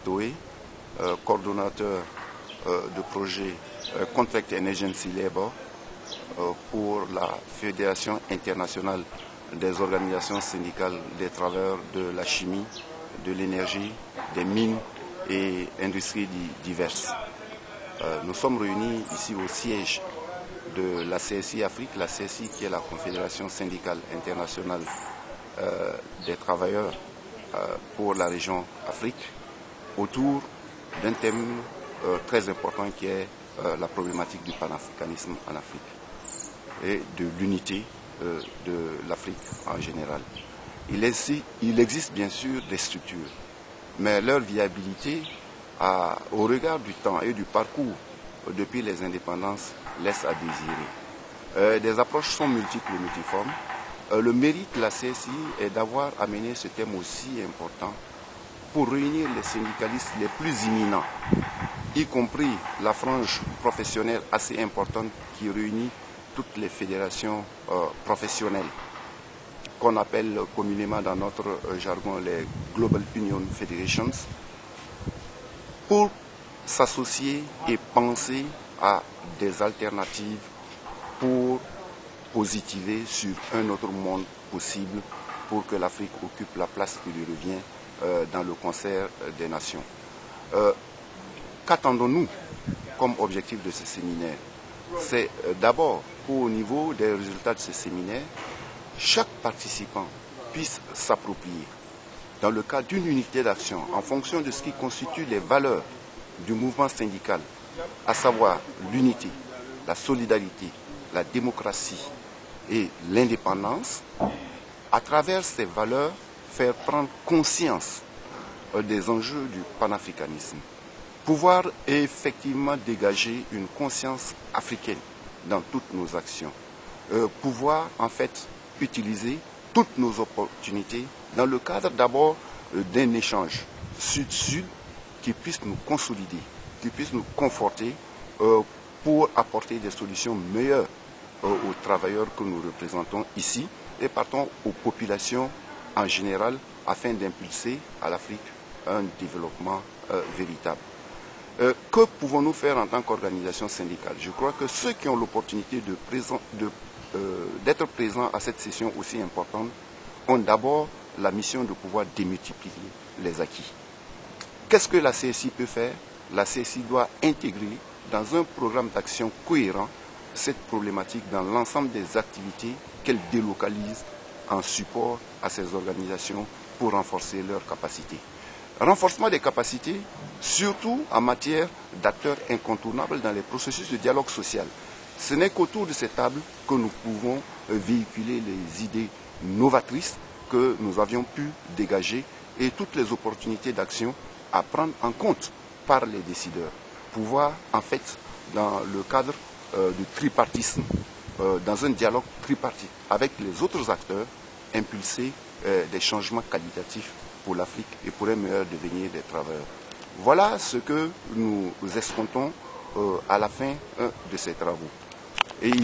Toé, coordonnateur de projet Contract and Agency Labor pour la Fédération internationale des organisations syndicales des travailleurs de la chimie, de l'énergie, des mines et industries diverses. Nous sommes réunis ici au siège de la CSI Afrique, la CSI qui est la Confédération syndicale internationale des travailleurs pour la région Afrique, autour d'un thème très important qui est la problématique du panafricanisme en Afrique et de l'unité de l'Afrique en général. Il existe bien sûr des structures, mais leur viabilité, au regard du temps et du parcours depuis les indépendances, laisse à désirer. Des approches sont multiples et multiformes. Le mérite de la CSI est d'avoir amené ce thème aussi important pour réunir les syndicalistes les plus imminents, y compris la frange professionnelle assez importante qui réunit toutes les fédérations professionnelles, qu'on appelle communément dans notre jargon les Global Union Federations, pour s'associer et penser à des alternatives pour positiver sur un autre monde possible pour que l'Afrique occupe la place qui lui revient dans le concert des nations. Qu'attendons-nous comme objectif de ce séminaire? C'est d'abord qu'au niveau des résultats de ce séminaire, chaque participant puisse s'approprier, dans le cadre d'une unité d'action, en fonction de ce qui constitue les valeurs du mouvement syndical, à savoir l'unité, la solidarité, la démocratie et l'indépendance, à travers ces valeurs, faire prendre conscience des enjeux du panafricanisme. Pouvoir effectivement dégager une conscience africaine dans toutes nos actions. Pouvoir en fait utiliser toutes nos opportunités dans le cadre d'abord d'un échange sud-sud qui puisse nous consolider, qui puisse nous conforter pour apporter des solutions meilleures aux travailleurs que nous représentons ici et partons aux populations en général afin d'impulser à l'Afrique un développement véritable. Que pouvons-nous faire en tant qu'organisation syndicale? Je crois que ceux qui ont l'opportunité d'être présents à cette session aussi importante ont d'abord la mission de pouvoir démultiplier les acquis. Qu'est-ce que la CSI peut faire? La CSI doit intégrer dans un programme d'action cohérent cette problématique dans l'ensemble des activités qu'elle délocalise en support à ces organisations pour renforcer leurs capacités. Renforcement des capacités, surtout en matière d'acteurs incontournables dans les processus de dialogue social. Ce n'est qu'autour de cette table que nous pouvons véhiculer les idées novatrices que nous avions pu dégager et toutes les opportunités d'action à prendre en compte par les décideurs. Pouvoir, en fait, dans le cadre du tripartisme, dans un dialogue tripartite avec les autres acteurs, impulser des changements qualitatifs pour l'Afrique et pour un meilleur devenir des travailleurs. Voilà ce que nous escomptons à la fin de ces travaux.